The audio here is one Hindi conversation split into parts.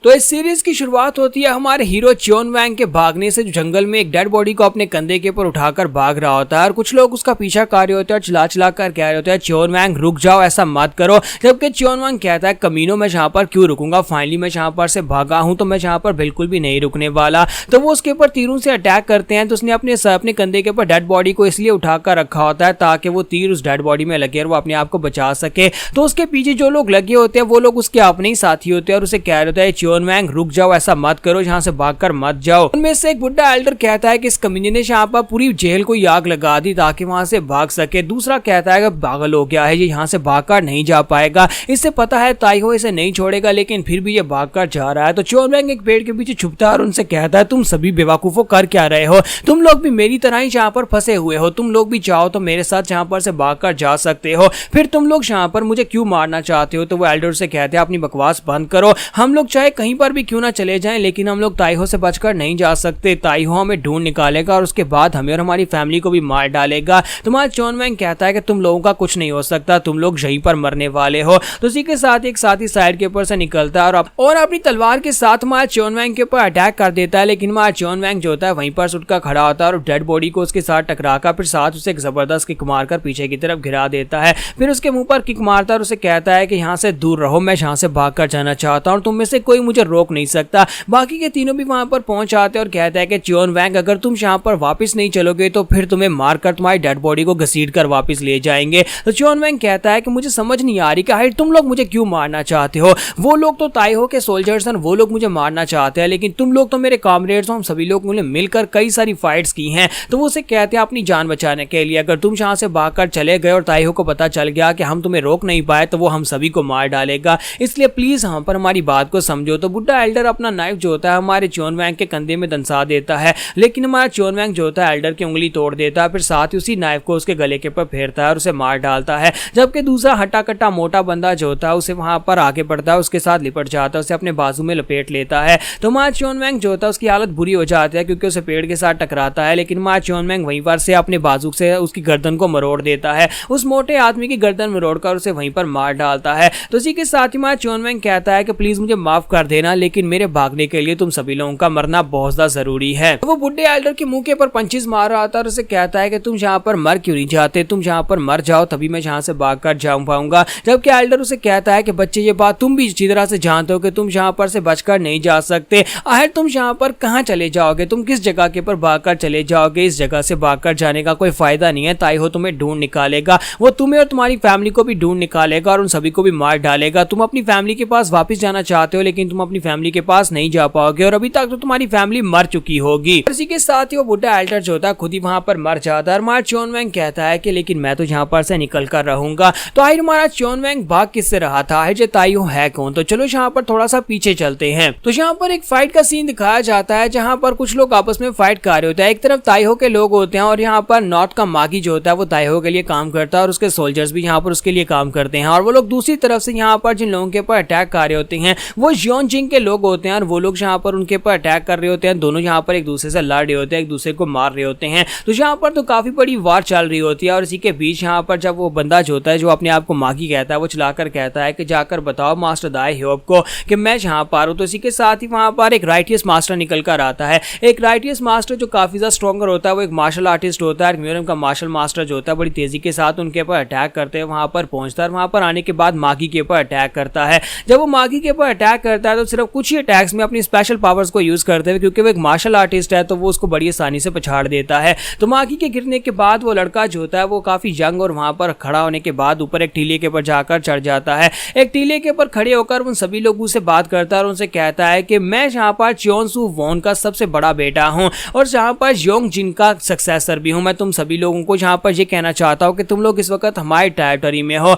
तो इस सीरीज की शुरुआत होती है हमारे हीरो चियोन वैंग के भागने से, जो जंगल में एक डेड बॉडी को अपने कंधे के ऊपर उठाकर भाग रहा होता है और कुछ लोग उसका पीछा कर रहे होते हैं और चिल्ला चिल्ला कर कह रहे होते हैं चियोन वैंग रुक जाओ, ऐसा मत करो। जबकि चियोन वैंग कहता है कमीनों में जहां पर क्यों रुकूंगा, फाइनली मैं जहां पर से भागा हूं तो मैं जहां पर बिल्कुल भी नहीं रुकने वाला। तो वो उसके ऊपर तीरों से अटैक करते हैं। तो उसने अपने कंधे के ऊपर डेड बॉडी को इसलिए उठाकर रखा होता है ताकि वो तीर उस डेड बॉडी में लगे और वो अपने आप को बचा सके। तो उसके पीछे जो लोग लगे होते हैं वो लोग उसके अपने ही साथी होते हैं और उसे कह रहे होते हैं चियोन वैंग रुक जाओ, ऐसा मत करो, यहाँ से भागकर मत जाओ। उनमें से एक बुड्ढा एल्डर कहता है कि इस कमीने ने यहाँ पर पूरी जेल को आग लगा दी ताकि वहां से भाग सके। दूसरा कहता है कि पागल हो गया है, ये यहाँ से भागकर नहीं जा पाएगा, इससे पता है ताइहो इसे नहीं छोड़ेगा, लेकिन फिर भी ये भागकर जा रहा है। तो चियोन वैंग एक पेड़ के पीछे छुपता है और उनसे कहता है तुम सभी बेवकूफों कर क्या रहे हो, तुम लोग भी मेरी तरह ही यहाँ पर फंसे हुए हो, तुम लोग भी चाहो तो मेरे साथ यहाँ पर से भागकर जा सकते हो, फिर तुम लोग यहाँ पर मुझे क्यों मारना चाहते हो। तो वो एल्डर से कहते हैं अपनी बकवास बंद करो, हम लोग चाहे कहीं पर भी क्यों ना चले जाएं लेकिन हम लोग ताइहो से बचकर नहीं जा सकते, ताइहो हमें ढूंढ निकालेगा और उसके बाद हमें और हमारी फैमिली को भी मार डालेगा। तुम्हारा चियोन वैंग कहता है कि तुम लोगों का कुछ नहीं हो सकता, तुम लोग यहीं पर मरने वाले हो। तो उसी के साथ एक साथी साइड के ऊपर से निकलता है और अपनी तलवार के साथ हमारे चियोन वैंग के ऊपर अटैक कर देता है, लेकिन हमारा चियोन वैंग जो होता है वहीं पर उठकर खड़ा होता है और डेड बॉडी को उसके साथ टकराकर फिर साथ उसे एक जबरदस्त किक मारकर पीछे की तरफ गिरा देता है। फिर उसके मुंह पर किक मारता है और उसे कहता है कि यहाँ से दूर रहो, मैं यहाँ से भागकर जाना चाहता हूँ, तुम में से कोई मुझे रोक नहीं सकता। बाकी के तीनों भी वहां पर पहुंच आते हैं और कहता है कि चियोन वैंग अगर तुम यहाँ पर वापस नहीं चलोगे तो फिर तुम्हें मारकर तुम्हारी डेड बॉडी को घसीट कर वापस ले जाएंगे। तो चियोन वैंग कहता है कि मुझे समझ नहीं आ रही कि तुम लोग मुझे क्यों मारना चाहते हो, वो लोग तो ताइहो के सोल्जर्स हैं, वो लोग मुझे मारना चाहते हैं, लेकिन तुम लोग तो मेरे कॉमरेड्स हो, हम सभी लोग मिलकर कई सारी फाइट्स की हैं। तो वो उसे कहते हैं अपनी जान बचाने के लिए अगर तुम यहाँ से भागकर चले गए और ताइहो को पता चल गया कि हम तुम्हें रोक नहीं पाए तो वो हम सभी को मार डालेगा, इसलिए प्लीज हम पर हमारी बात को समझो। तो बुड्ढा एल्डर अपना नाइफ जो होता है हमारे चियोन वैंग के कंधे में दंसा देता है, लेकिन हमारा चियोन वैंग जो होता है एल्डर की उंगली तोड़ देता है, फिर साथ ही उसी नाइफ को उसके गले के ऊपर फेरता है और उसे मार डालता है। जबकि दूसरा हट्टा कट्टा मोटा बंदा जो होता है उसे वहां पर आगे बढ़ता है, उसके साथ लिपट जाता है, उसे अपने बाजू में लपेट लेता है। तो हमारा चियोन वैंग जो होता है उसकी हालत बुरी हो जाती है क्योंकि उसे पेड़ के साथ टकराता है, लेकिन हमारा चियोन वैंग वहीं पर से अपने बाजू से उसकी गर्दन को मरोड़ देता है, उस मोटे आदमी की गर्दन मरोड़कर उसे वहीं पर मार डालता है। तो इसी के साथ ही हमारा चियोन वैंग कहता है कि प्लीज मुझे माफ कर देना, लेकिन मेरे भागने के लिए तुम सभी लोगों का मरना बहुत ज्यादा जरूरी है। तो वो बुड्ढे एल्डर के मुंह के ऊपर पंचेस मार रहा था और उसे कहता है कि तुम यहाँ पर मर क्यों नहीं जाते, तुम यहाँ पर मर जाओ तभी मैं यहाँ से भागकर जा पाऊंगा। जबकि एल्डर उसे कहता है कि बच्चे ये बात तुम भी अच्छी तरह से जानते हो कि तुम यहाँ पर से बचकर नहीं जा सकते, आखिर तुम यहाँ पर कहाँ चले जाओगे, तुम किस जगह के ऊपर भागकर चले जाओगे, इस जगह से भागकर जाने का कोई फायदा नहीं है, ताइहो तुम्हें ढूंढ निकालेगा, वो तुम्हें और तुम्हारी फैमिली को भी ढूंढ निकालेगा और उन सभी को भी मार डालेगा। तुम अपनी फैमिली के पास वापस जाना चाहते हो लेकिन तुम अपनी फैमिली के पास नहीं जा पाओगे और अभी तक तो तुम्हारी फैमिली मर चुकी होगी। इसी के साथ ही वो बुड्ढा एल्डर जो होता है खुद ही वहां पर मर जाता है। हमारा चियोन वैंग कहता है कि लेकिन मैं तो यहाँ पर से निकल कर रहूंगा। तो आखिर हमारा चियोन वैंग भाग किससे रहा था, जो ताइहो है कौन। तो चलो यहाँ पर थोड़ा सा पीछे चलते हैं। तो यहाँ पर एक फाइट का सीन दिखाया जाता है जहाँ पर कुछ लोग आपस में फाइट कर रहे होते हैं। एक तरफ ताइहो के लोग होते हैं और यहाँ पर नॉर्थ का मागी जो होता है वो ताइहो के लिए काम करता है और उसके सोल्जर्स भी यहाँ पर उसके लिए काम करते हैं, और वो लोग दूसरी तरफ से यहाँ पर जिन लोगों के ऊपर अटैक कर रहे होते हैं वो जियोनजिंग के लोग होते हैं और वो लोग यहाँ पर उनके ऊपर अटैक कर रहे होते हैं। दोनों यहाँ पर एक दूसरे से लड़ रहे होते हैं, एक दूसरे को मार रहे होते हैं। तो यहाँ पर तो काफी बड़ी वार चल रही होती है और इसी के बीच यहाँ पर जब वो बंदा जो होता है जो अपने आप को मागी कहता है वो चलाकर कहता है कि जाकर बताओ मास्टर दाइहो को कि मैं यहाँ पर हूँ। तो इसी के साथ ही वहाँ पर एक राइटियस मास्टर निकल कर आता है। एक राइटियस मास्टर जो काफी ज्यादा स्ट्रॉन्गर होता है, वो एक मार्शल आर्टिस्ट होता है। म्यूरम का मार्शल मास्टर जो होता है बड़ी तेजी के साथ उनके ऊपर अटैक करते हैं, वहां पर पहुंचता है। वहां पर आने के बाद मागी के ऊपर अटैक करता है। जब वो मागी के ऊपर अटैक करता है तो सिर्फ कुछ ही अटैक्स में अपनी स्पेशल पावर्स को यूज करते हुए, क्योंकि वो एक मार्शल आर्टिस्ट है तो वो उसको बड़ी आसानी से पछाड़ देता है। तो मागी के गिरने के बाद वो लड़का जो होता है वो काफी यंग और वहां पर खड़ा होने के बाद ऊपर एक टीले के ऊपर जाकर चढ़ जाता है। एक टीले के ऊपर खड़े होकर उन सभी लोगों से बात करता है और उनसे कहता है कि मैं यहाँ पर चियोनसू वॉन का सबसे बड़ा बेटा हूँ और यहाँ पर योंगजिन का सक्सेसर भी हूँ। मैं तुम सभी लोगों को यहाँ पर ये कहना चाहता हूँ कि तुम लोग इस वक्त हमारी टेरिटरी में हो,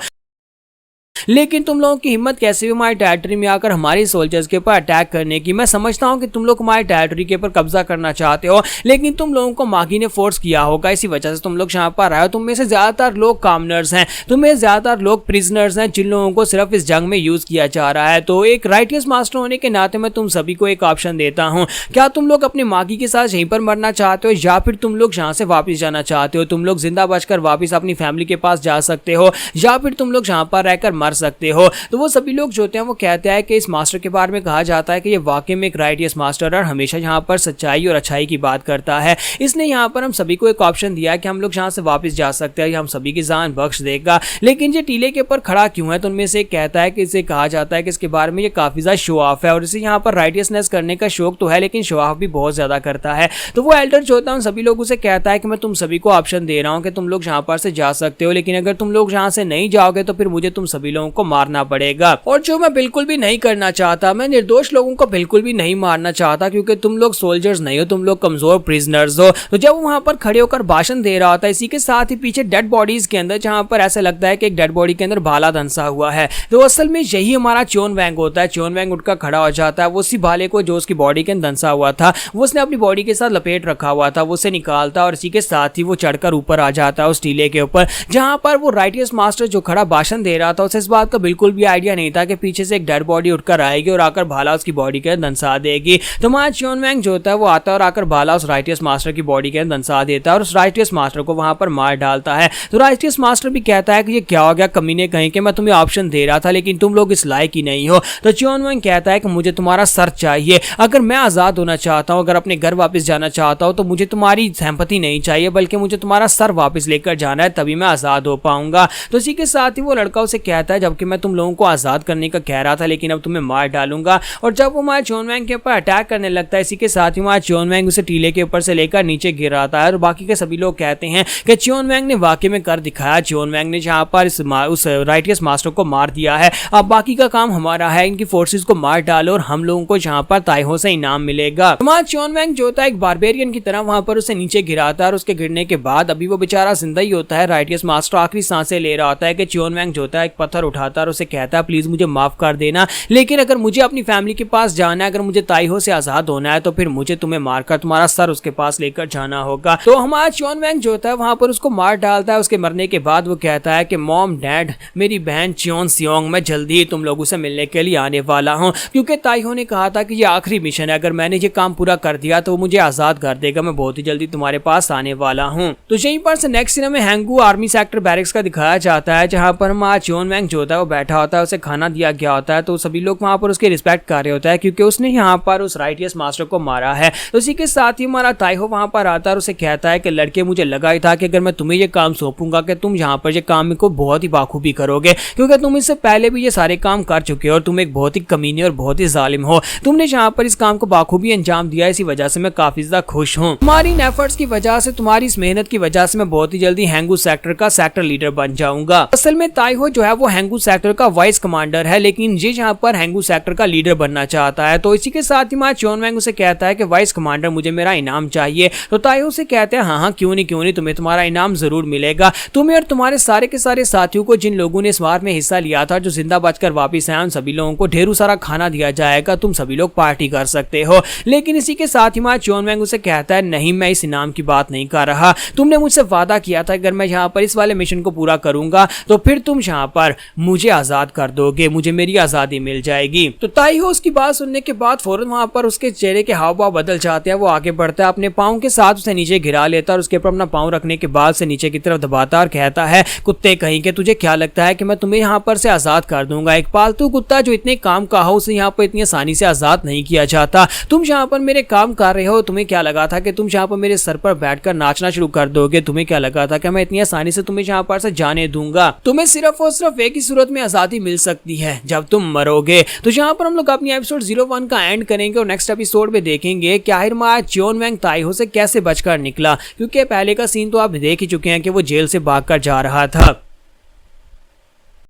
लेकिन तुम लोगों की हिम्मत कैसे भी हमारी टेरिटरी में आकर हमारी सोल्जर्स के ऊपर अटैक करने की। मैं समझता हूं कि तुम लोग हमारी टेरिटरी के ऊपर कब्जा करना चाहते हो, लेकिन तुम लोगों को मागी ने फोर्स किया होगा, इसी वजह से तुम लोग यहाँ पर आए हो। तुम में से ज्यादातर लोग कॉमनर्स हैं, तुम में ज्यादातर लोग प्रिजनर्स हैं जिन लोगों को सिर्फ इस जंग में यूज किया जा रहा है। तो एक राइटियस मास्टर होने के नाते मैं तुम सभी को एक ऑप्शन देता हूँ, क्या तुम लोग अपने मागी के साथ यहीं पर मरना चाहते हो या फिर तुम लोग यहाँ से वापस जाना चाहते हो। तुम लोग जिंदा बचकर वापस अपनी फैमिली के पास जा सकते हो या फिर तुम लोग यहाँ पर रहकर मर सकते हो। तो वो सभी लोग जो होते हैं वो कहते हैं कि इस मास्टर के बारे में कहा जाता है कि ये वाकई में एक राइटियस मास्टर और हमेशा यहाँ पर सच्चाई और अच्छाई की बात करता है। इसने यहाँ पर हम सभी को एक ऑप्शन दिया है कि हम लोग यहाँ से वापस जा सकते हैं, हम सभी की जान बख्श देगा। लेकिन ये टीले के ऊपर खड़ा क्यों है? तो उनमें से कहता है कि इसे कहा जाता है कि इसके बारे में ये काफी ज्यादा शो ऑफ है और इसे यहाँ पर राइटियसनेस करने का शौक तो है लेकिन शो ऑफ भी बहुत ज्यादा करता है। तो वो एल्डर जो होता है उन सभी लोगों से कहता है कि मैं तुम सभी को ऑप्शन दे रहा हूँ कि तुम लोग यहाँ पर से जा सकते हो, लेकिन अगर तुम लोग यहाँ से नहीं जाओगे तो फिर मुझे तुम सभी लोगों को मारना पड़ेगा। और जो मैं बिल्कुल भी नहीं करना चाहता, मैं निर्दोष लोगों को बिल्कुल भी नहीं मारना चाहता क्योंकि तुम लोग सोल्जर्स नहीं हो, तुम लोग कमजोर प्रिजनर्स हो। तो जब वो वहां पर खड़े होकर भाषण दे रहा होता है, इसी के साथ ही पीछे डेड बॉडीज के अंदर जहां पर ऐसा लगता है कि एक डेड बॉडी के अंदर भाला धंसा हुआ है, तो असल में यही हमारा च्योन वैंग होता है। च्योन वैंग उठकर खड़ा हो जाता है, वो उसी भाले को जो उसकी बॉडी के अंदर धंसा हुआ था वो उसने अपनी बॉडी के साथ लपेट रखा हुआ था, वो उसे निकालता और इसी के साथ ही वो चढ़कर ऊपर आ जाता है उस टीले के ऊपर जहां पर वो राइटियस मास्टर जो खड़ा भाषण दे रहा था उसे इस बात का बिल्कुल भी आइडिया नहीं था कि पीछे से एक डेड बॉडी उठकर आएगी और आकर भाला उसकी बॉडी के अंदर धंसा देगी। तो हमारा च्योन वैंग जो होता है वो आता है और आकर भाला उस राइटियस मास्टर की बॉडी के अंदर धंसा देता है और उस राइटियस मास्टर को वहां पर मार डालता है। तो राइटियस मास्टर भी कहता है कि ये क्या हो गया कमीने, कहीं के मैं तुम्हें ऑप्शन दे रहा था लेकिन तुम लोग इस लायक ही नहीं हो। तो च्योन वैंग कहता है कि मुझे तुम्हारा सर चाहिए, अगर मैं आजाद होना चाहता हूं, अगर अपने घर वापस जाना चाहता हूं तो मुझे तुम्हारी सिंपैथी नहीं चाहिए बल्कि मुझे तुम्हारा सर वापस लेकर जाना है, तभी मैं आजाद हो पाऊंगा। तो इसी के साथ ही वो लड़का उसे कहता है जबकि मैं तुम लोगों को आजाद करने का कह रहा था लेकिन अब तुम्हें मार डालूंगा। और जब वो हमारे च्योन वैंग के ऊपर अटैक करने लगता है, इसी के साथ ही हमारा च्योन वैंग उसे टीले के ऊपर से लेकर नीचे गिराता है और बाकी के सभी लोग कहते हैं कि च्योन वैंग ने वाकई में कर दिखाया, च्योन वैंग ने जहां पर उस राइटियस मास्टर को मार दिया है, अब बाकी का काम हमारा है, इनकी फोर्सेस को मार डालो और हम लोगों को जहां पर ताइहो से इनाम मिलेगा। हमारा च्योन वैंग जो होता है एक बारबेरियन की तरह वहां पर उसे नीचे गिराता है और उसके गिरने के बाद अभी वो बेचारा जिंदा ही होता है। राइटियस मास्टर आखिरी सांसें ले रहा होता है कि च्योन वैंग जो होता है एक पत्थर उठाता है और उसे कहता है प्लीज मुझे माफ कर देना, लेकिन अगर मुझे अपनी फैमिली के पास जाना है, अगर मुझे ताइहो से आजाद होना है तो फिर मुझे तुम्हें मारकर तुम्हारा सर उसके पास लेकर जाना होगा। तो हमारा च्योन वैंग जो होता है वहां पर उसको मार डालता है। उसके मरने के बाद वो कहता है कि मॉम डैड, मेरी बहन च्योन सियोंग, मैं जल्दी ही तुम लोगों से मिलने के लिए आने वाला हूँ क्योंकि ताइहो ने कहा था कि ये आखिरी मिशन है, अगर मैंने ये काम पूरा कर दिया तो वो मुझे आजाद कर देगा, मैं बहुत ही जल्दी तुम्हारे पास आने वाला हूँ। तो यहीं पर से नेक्स्ट सीन में हैंगू आर्मी सेक्टर बैरिक्स का दिखाया जाता है जहां पर हमारा च्योन वैंग जो होता है वो बैठा होता है, उसे खाना दिया गया होता है, तो सभी लोग वहां पर उसकी रिस्पेक्ट कर रहे होता है क्योंकि उसने यहाँ पर उस राइटियस मास्टर को मारा है। तो इसी के साथ ही हमारा ताइहो वहां पर आता है और उसे कहता है कि लड़के मुझे लगा ही था कि अगर मैं तुम्हें ये काम सौंपूंगा कि तुम यहाँ पर ये काम को बहुत ही बाखूबी करोगे क्योंकि तुम इससे पहले भी ये सारे काम कर चुके हो और तुम एक बहुत ही कमीने और बहुत ही जालिम हो। तुमने यहाँ पर इस काम को बाखूबी अंजाम दिया, इसी वजह से मैं काफी ज्यादा खुश हूँ। तुम्हारी इन एफर्ट्स की वजह से, तुम्हारी इस मेहनत की वजह से मैं बहुत ही जल्दी हैंगू सेक्टर का सेक्टर लीडर बन जाऊंगा। असल में ताइहो जो है वो हैंगू सेक्टर का वाइस कमांडर है लेकिन ये यहाँ पर हैंगू सेक्टर का लीडर बनना चाहता है। तो इसी के साथ ही हमारा च्योन वैंग उसे कहता है कि वाइस कमांडर मुझे मेरा इनाम चाहिए। तो ताइहो से कहते हैं हाँ क्यों नहीं, तुम्हें तुम्हारा इनाम जरूर मिलेगा, तुम्हें और तुम्हारे सारे के सारे साथियों को जिन लोगों ने इस वार में हिस्सा लिया था, जो जिंदा बचकर वापिस आए, उन सभी लोगों को ढेरों सारा खाना दिया जाएगा, तुम सभी लोग पार्टी कर सकते हो। लेकिन इसी के साथ ही हमारा च्योन वैंग उसे कहता है नहीं, मैं इस इनाम की बात नहीं कर रहा, तुमने मुझसे वादा किया था अगर मैं यहाँ पर इस वाले मिशन को पूरा करूंगा तो फिर तुम यहाँ पर मुझे आजाद कर दोगे, मुझे मेरी आजादी मिल जाएगी। तो ताइहो उसकी बात सुनने के बाद फौरन वहां पर उसके चेहरे के हाव भाव बदल जाते हैं, वो आगे बढ़ता है, अपने पाँव के साथ उसे नीचे गिरा लेता है और उसके ऊपर अपना पाँव रखने के बाद से नीचे की तरफ दबाता और कहता है कुत्ते कहीं के, तुझे क्या लगता है कि मैं तुम्हें यहाँ पर से आजाद कर दूंगा? एक पालतू कुत्ता जो इतने काम का हो उसे यहाँ पर इतनी आसानी से आजाद नहीं किया जाता। तुम यहाँ पर मेरे काम कर रहे हो, तुम्हें क्या लगा था कि तुम यहाँ पर मेरे सर पर बैठकर नाचना शुरू कर दोगे? तुम्हें क्या लगा था कि मैं इतनी आसानी से तुम्हें यहाँ पर से जाने दूंगा? तुम्हें सिर्फ और सिर्फ एक ही सूरत में आजादी मिल सकती है, जब तुम मरोगे। तो यहाँ पर हम लोग अपनी एपिसोड 01 का एंड करेंगे और नेक्स्ट एपिसोड में देखेंगे कि आखिर हमारा च्योन वैंग ताइहो से कैसे बचकर निकला, क्योंकि पहले का सीन तो आप देख ही चुके हैं कि वो जेल से भागकर जा रहा था।